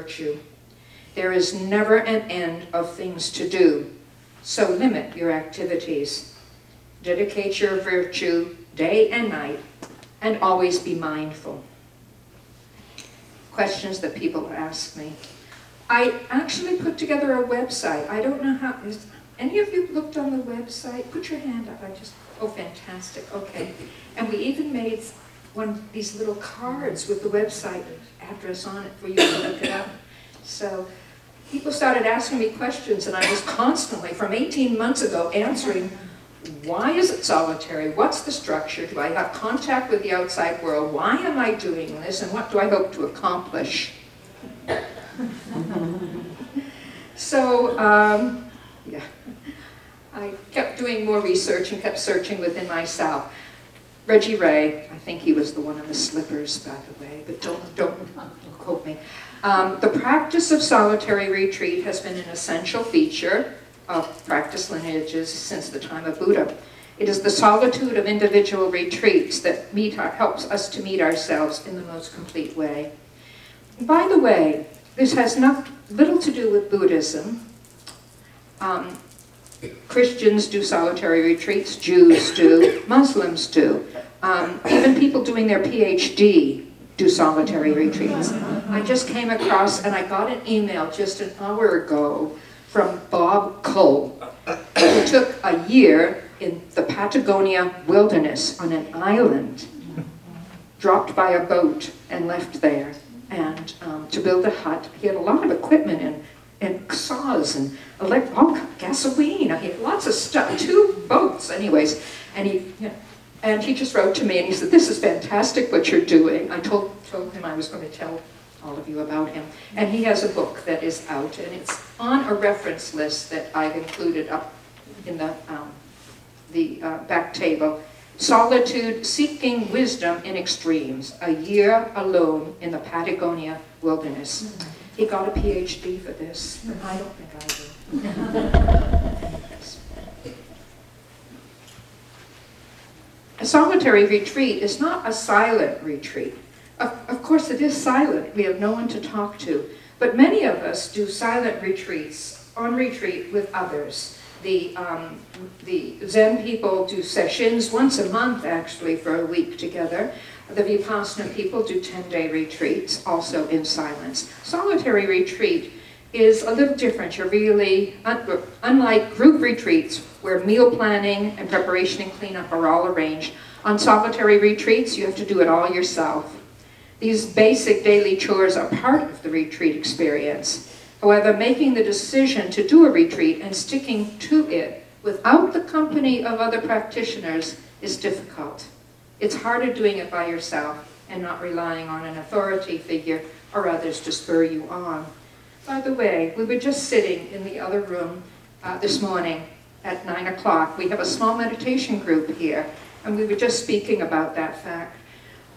virtue. There is never an end of things to do, so limit your activities. Dedicate your virtue day and night, and always be mindful. Questions that people ask me. I actually put together a website. I don't know how, any of you looked on the website? Put your hand up. Oh, fantastic, okay. And we even made one of these little cards with the website address on it for you to look it up. So people started asking me questions, and I was constantly, from 18 months ago, answering, why is it solitary? What's the structure? Do I have contact with the outside world? Why am I doing this? And what do I hope to accomplish? So, yeah, I kept doing more research and kept searching within myself. Reggie Ray, I think he was the one in the slippers, by the way, but don't quote me. The practice of solitary retreat has been an essential feature of practice lineages since the time of Buddha. It is the solitude of individual retreats that helps us to meet ourselves in the most complete way. By the way, this has little to do with Buddhism. Christians do solitary retreats, Jews do, Muslims do. Even people doing their PhD do solitary retreats. I just came across, and I got an email just an hour ago from Bob Cole, who took a year in the Patagonia wilderness on an island, dropped by a boat and left there, and to build a hut. He had a lot of equipment and saws and gasoline. He had lots of stuff, 2 boats anyways, and he just wrote to me and he said, this is fantastic what you're doing. I told him I was going to tell all of you about him. And he has a book that is out, and it's on a reference list that I've included up in the back table. Solitude, Seeking Wisdom in Extremes, a year alone in the Patagonia wilderness. He got a PhD for this, and I don't think I do. A solitary retreat is not a silent retreat. Of course it is silent, we have no one to talk to, but many of us do silent retreats, on retreat with others. The Zen people do sessions once a month actually for a week together. The Vipassana people do 10-day retreats, also in silence. Solitary retreat is a little different. You're really, unlike group retreats where meal planning and preparation and cleanup are all arranged, on solitary retreats you have to do it all yourself. These basic daily chores are part of the retreat experience. However, making the decision to do a retreat and sticking to it without the company of other practitioners is difficult. It's harder doing it by yourself and not relying on an authority figure or others to spur you on. By the way, we were just sitting in the other room this morning at 9 o'clock. We have a small meditation group here, and we were just speaking about that fact.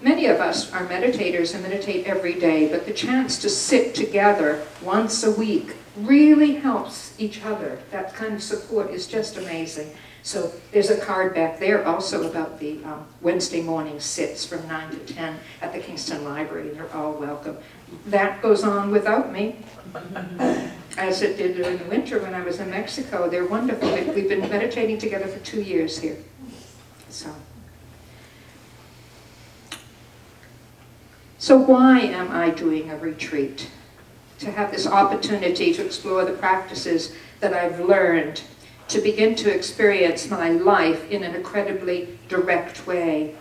Many of us are meditators and meditate every day, but the chance to sit together once a week really helps each other. That kind of support is just amazing. So there's a card back there also about the Wednesday morning sits from 9 to 10 at the Kingston Library, and you're all welcome. That goes on without me, as it did during the winter when I was in Mexico. They're wonderful. We've been meditating together for 2 years here. So why am I doing a retreat? To have this opportunity to explore the practices that I've learned, to begin to experience my life in an incredibly direct way.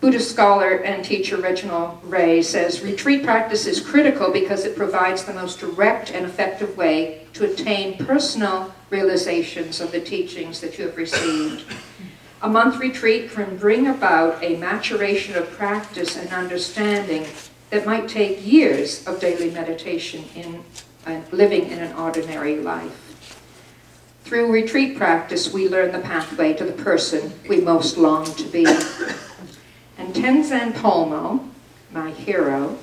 Buddhist scholar and teacher Reginald Ray says, retreat practice is critical because it provides the most direct and effective way to attain personal realizations of the teachings that you have received. A month retreat can bring about a maturation of practice and understanding that might take years of daily meditation in living in an ordinary life. Through retreat practice, we learn the pathway to the person we most long to be. And Tenzin Palmo, my hero,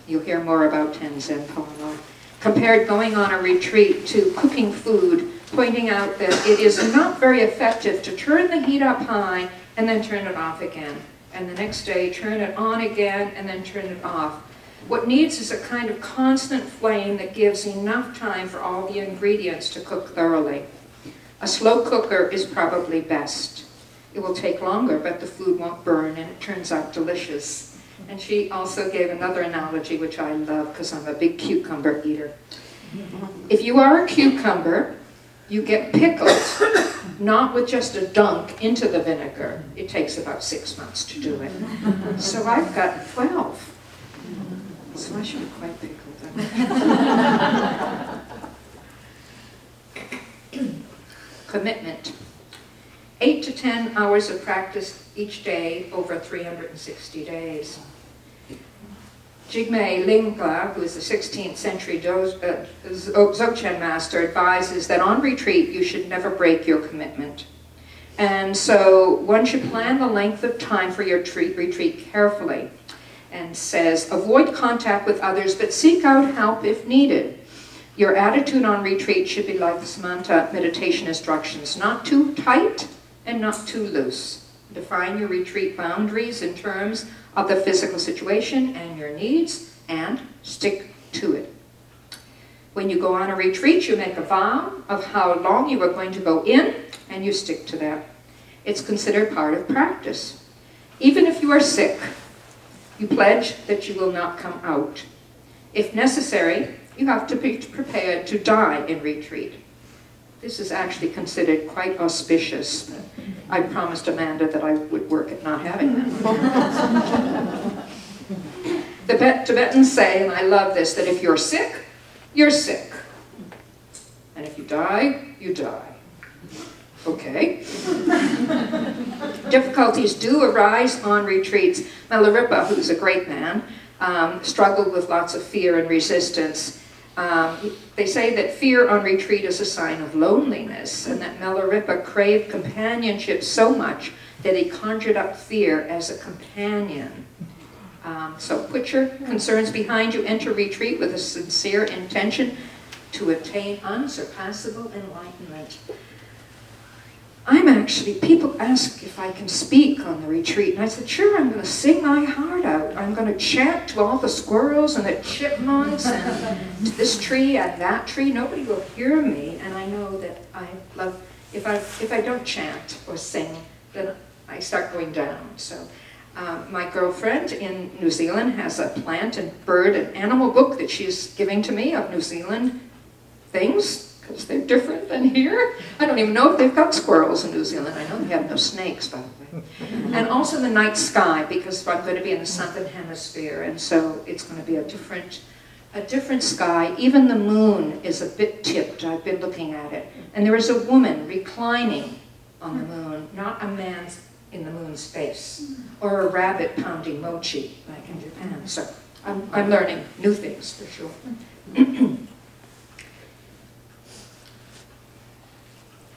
you'll hear more about Tenzin Palmo, compared going on a retreat to cooking food, pointing out that it is not very effective to turn the heat up high and then turn it off again and the next day turn it on again and then turn it off. What needs is a kind of constant flame that gives enough time for all the ingredients to cook thoroughly. A slow cooker is probably best. It will take longer, but the food won't burn and it turns out delicious. And she also gave another analogy, which I love because I'm a big cucumber eater. If you are a cucumber, you get pickled, not with just a dunk into the vinegar. It takes about 6 months to do it. So I've got 12. So I should be quite pickled then. Commitment. 8 to 10 hours of practice each day over 360 days. Jigme Lingpa, who is a 16th century Dzogchen master, advises that on retreat you should never break your commitment. And so one should plan the length of time for your retreat carefully, and says, avoid contact with others, but seek out help if needed. Your attitude on retreat should be like the Samatha meditation instructions, not too tight and not too loose. Define your retreat boundaries in terms of the physical situation and your needs, and stick to it. When you go on a retreat, you make a vow of how long you are going to go in, and you stick to that. It's considered part of practice. Even if you are sick, you pledge that you will not come out. If necessary, you have to be prepared to die in retreat. This is actually considered quite auspicious. I promised Amanda that I would work at not having them. The Tibetans say, and I love this, that if you're sick, you're sick. And if you die, you die. Okay. Difficulties do arise on retreats. Milarepa, who's a great man, struggled with lots of fear and resistance. They say that fear on retreat is a sign of loneliness, and that Milarepa craved companionship so much that he conjured up fear as a companion. So put your concerns behind you, enter retreat with a sincere intention to attain unsurpassable enlightenment. People ask if I can speak on the retreat, and I said, sure, I'm going to sing my heart out. I'm going to chant to all the squirrels and the chipmunks and to this tree and that tree. Nobody will hear me, and I know that if I don't chant or sing, then I start going down. So my girlfriend in New Zealand has a plant and bird and animal book that she's giving to me of New Zealand things, because they're different than here. I don't even know if they've got squirrels in New Zealand. I know they have no snakes, by the way. And also the night sky, because I'm going to be in the southern hemisphere, and so it's going to be a different sky. Even the moon is a bit tipped. I've been looking at it. And there is a woman reclining on the moon, not a man in the moon's face, or a rabbit pounding mochi, like in Japan. So I'm learning new things, for sure.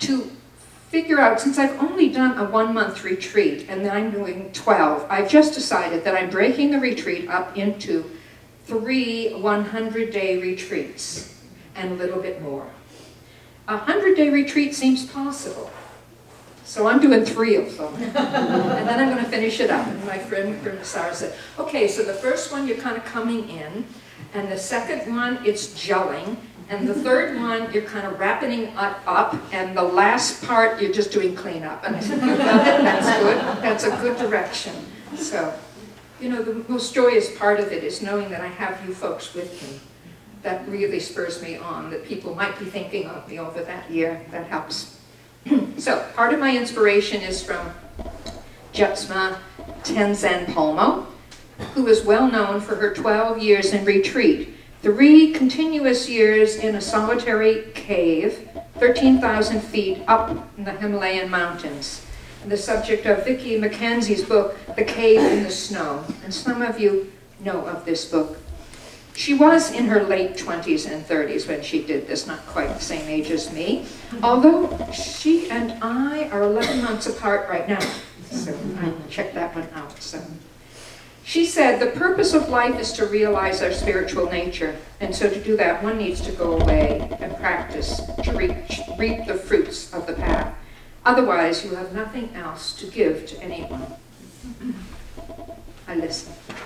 To figure out, since I've only done a 1-month retreat and then I'm doing 12, I've just decided that I'm breaking the retreat up into 3 100-day retreats and a little bit more. A 100-day retreat seems possible, so I'm doing 3 of them. And then I'm going to finish it up. And my friend Sarah said, okay, so the first one you're kind of coming in, and the second one it's gelling, and the third one, you're kind of wrapping it up, and the last part, you're just doing cleanup. And I said, you got it, that's good, that's a good direction. So, you know, the most joyous part of it is knowing that I have you folks with me. That really spurs me on, that people might be thinking of me over that year. That helps. So, part of my inspiration is from Jetsma Tenzin Palmo, who is well known for her 12 years in retreat. 3 continuous years in a solitary cave, 13,000 feet up in the Himalayan mountains. The subject of Vicki Mackenzie's book, The Cave in the Snow. And some of you know of this book. She was in her late 20s and 30s when she did this, not quite the same age as me. Although she and I are 11 months apart right now. So I checked that one out. So. She said, the purpose of life is to realize our spiritual nature, and so to do that, one needs to go away and practice to reap the fruits of the path. Otherwise, you have nothing else to give to anyone. I listen.